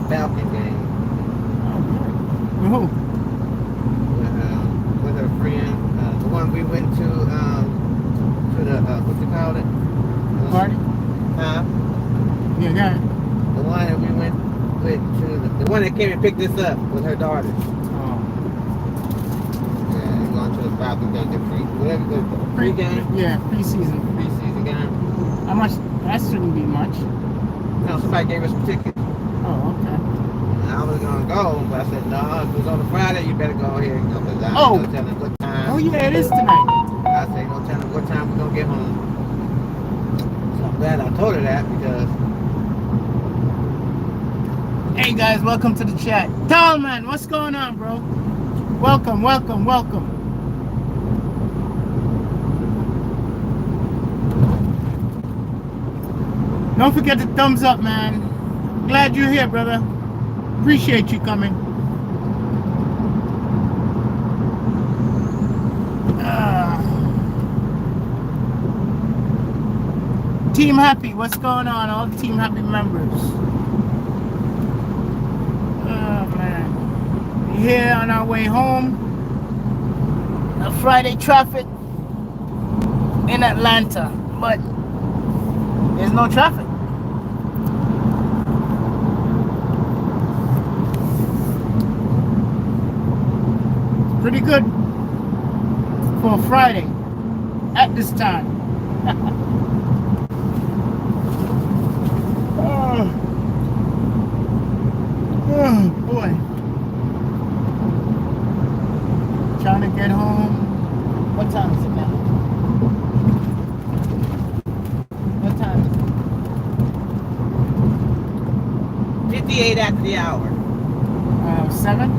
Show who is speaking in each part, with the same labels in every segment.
Speaker 1: Falcon game.
Speaker 2: Oh, good. With who?
Speaker 1: With her friend. The one we went to the, what you call it?
Speaker 2: Party?
Speaker 1: Huh?
Speaker 2: Yeah, yeah.
Speaker 1: The one that we went with to, the one that came and picked us up with her daughter.
Speaker 2: Oh.
Speaker 1: Yeah, going to the Falcon game, the pre-game?
Speaker 2: Yeah, preseason.
Speaker 1: Preseason game.
Speaker 2: How much? That shouldn't be much.
Speaker 1: No, somebody gave us some tickets.
Speaker 2: Oh, okay.
Speaker 1: And I was gonna go, but I said, no, if it was on a Friday, you better go ahead and go, because I
Speaker 2: Oh.
Speaker 1: ain't no telling what time.
Speaker 2: Oh, yeah, it is tonight.
Speaker 1: I say, no telling what time we're gonna get home. So I'm glad I told her that, because
Speaker 2: Hey, guys, welcome to the chat. Tallman, what's going on, bro? Welcome, welcome, welcome. Don't forget the thumbs up, man. Glad you're here, brother. Appreciate you coming. Team Happy, what's going on? All the Team Happy members. Oh, man. We're here on our way home. Friday traffic in Atlanta, but there's no traffic. It's pretty good for a Friday at this time. Oh boy. Trying to get home. What time is it now? What time is it?
Speaker 1: 58 after the hour.
Speaker 2: 7?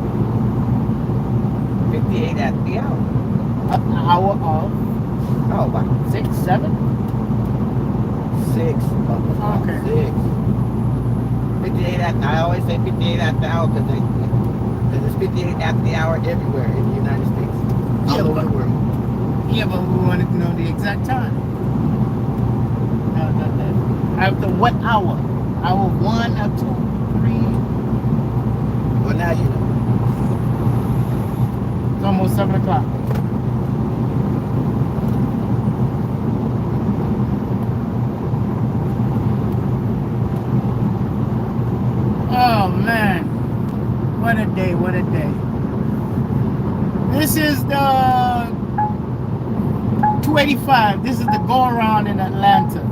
Speaker 1: 58 after the hour.
Speaker 2: An hour of?
Speaker 1: Oh, wow.
Speaker 2: 6, 7?
Speaker 1: 6.
Speaker 2: Okay.
Speaker 1: 6. 58 after, I always say 58 after the hour because it's 58 after the hour everywhere in the United States. All over the world.
Speaker 2: Yeah, but we wanted to know the exact time. After what hour? Hour 1 or 2, 3?
Speaker 1: Well, now you know.
Speaker 2: It's almost 7 o'clock. Oh man, what a day, what a day. This is the 285. This is the go around in Atlanta.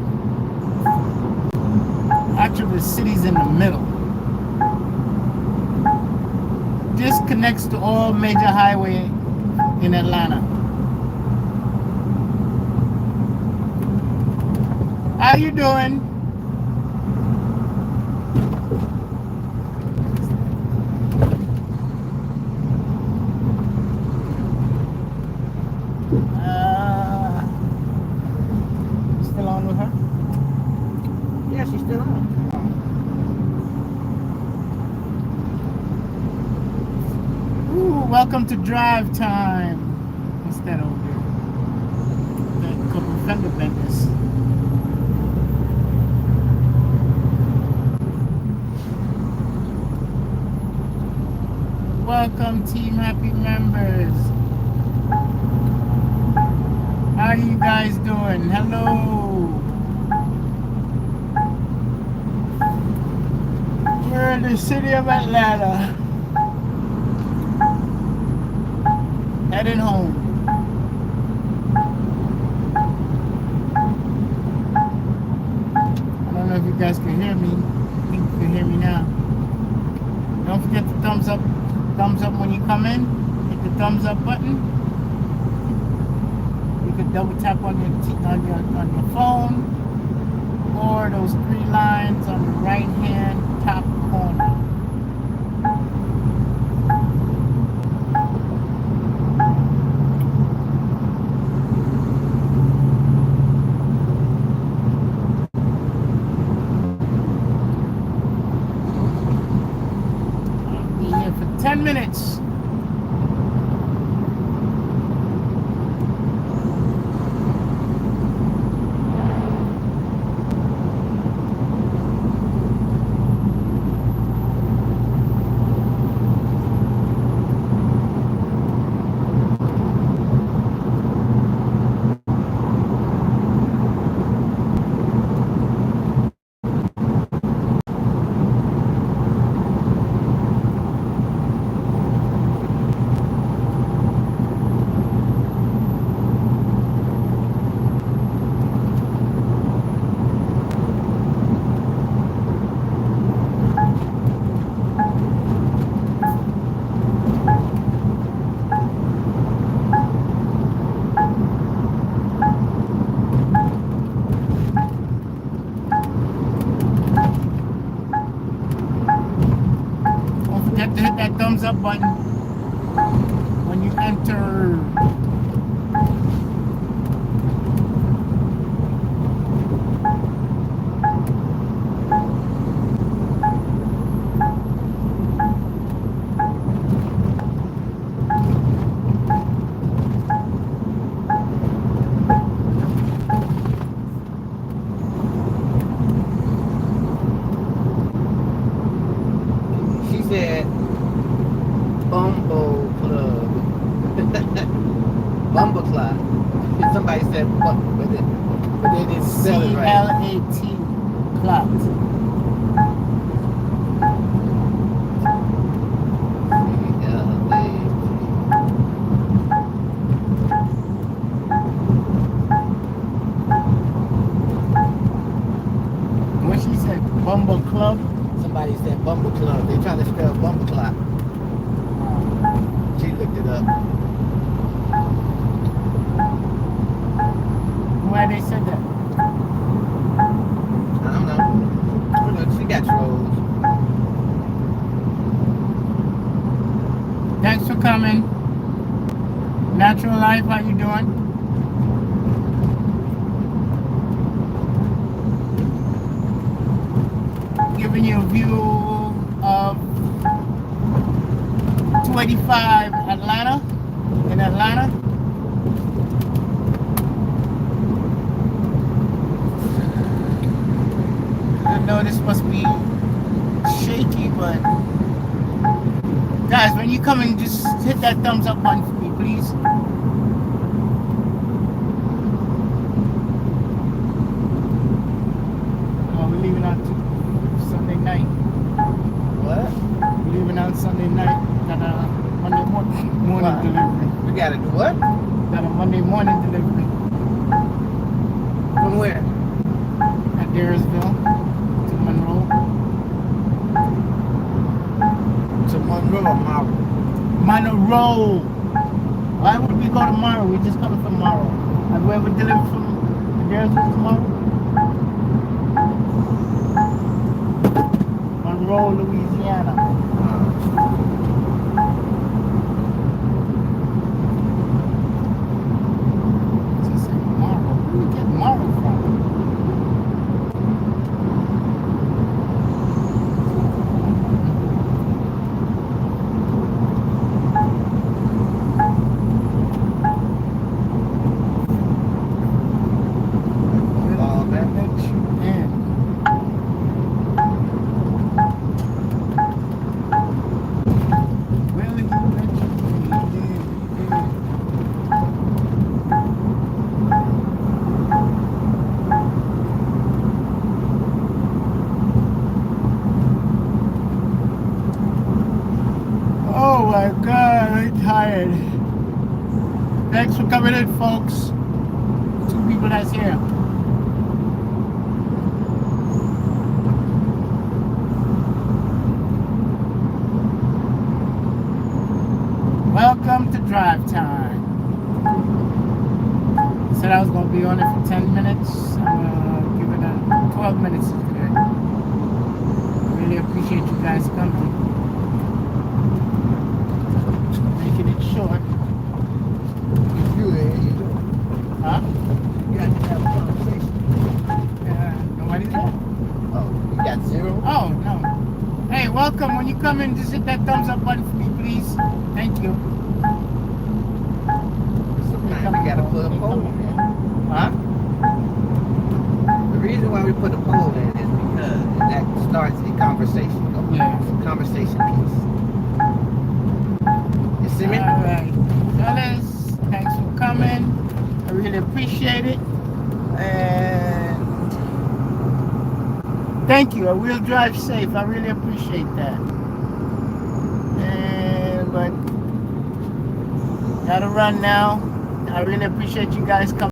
Speaker 2: Actually, the city's in the middle. This connects to all major highway in Atlanta. How you doing? Still on with her?
Speaker 1: Yeah, she's still on.
Speaker 2: Ooh, welcome to drive time. What's that over there? Got a couple of fender benders. Welcome, Team Happy members. How you guys doing? Hello. We're in the city of Atlanta. Heading home. I don't know if you guys can hear me. I think you can hear me now. Don't forget the thumbs up when you come in. Hit the thumbs up button. You can double tap on your phone, or those 3 lines on the right hand top corner. I'll be here for 10 minutes. to hit that thumbs up button when you enter.
Speaker 1: She said Bumble Club. Bumble Club. Somebody said but they didn't spell it right.
Speaker 2: CLAT clout. What she said? Bumble Club.
Speaker 1: Somebody said Bumble Club. They trying to spell Bumble Club. She looked it up.
Speaker 2: Why they said that?
Speaker 1: I don't know. Look, she got trolls.
Speaker 2: Thanks for coming. Natural Life, how you doing? Giving you a view of 285 Atlanta, in Atlanta. I know this must be shaky, but guys, when you come in, just hit that thumbs up button for me, please. Oh, we're leaving on Sunday night.
Speaker 1: What?
Speaker 2: We're leaving on Sunday night. Got a Monday morning
Speaker 1: What?
Speaker 2: delivery.
Speaker 1: We gotta do what?
Speaker 2: Got a Monday morning delivery
Speaker 1: From where?
Speaker 2: at Daresville to Monroe.
Speaker 1: To Monroe or Marvel.
Speaker 2: Monroe. Why would we go tomorrow? We're just coming from Monroe. Have we ever delivered from Daresville tomorrow? Monroe, Louisiana. Just say Monroe. Where do we get Monroe from?
Speaker 1: Oh, man.
Speaker 2: Let you in. Will you let you in? Oh my God, I'm tired. Thanks for coming in, folks. 2 people that's here. Welcome to Drive Time. Said I was going to be on it for 10 minutes. I'm going to give it a 12 minutes is good. Really appreciate you guys coming. Making it short.
Speaker 1: You ain't.
Speaker 2: Huh?
Speaker 1: You got to have a conversation.
Speaker 2: Nobody's there?
Speaker 1: Oh, you got zero?
Speaker 2: Oh, no. Hey, welcome. When you come in, just hit that thumbs up button for me, please. Thank you.
Speaker 1: Sometimes we gotta put a poll in.
Speaker 2: Huh?
Speaker 1: The reason why we put a poll in is because that starts a conversation.
Speaker 2: Yeah.
Speaker 1: It's a conversation piece. You see me?
Speaker 2: All right. Fellas, thanks for coming. I really appreciate it. And thank you. I will drive safe. I really appreciate that. And but gotta run now. I really appreciate you guys coming.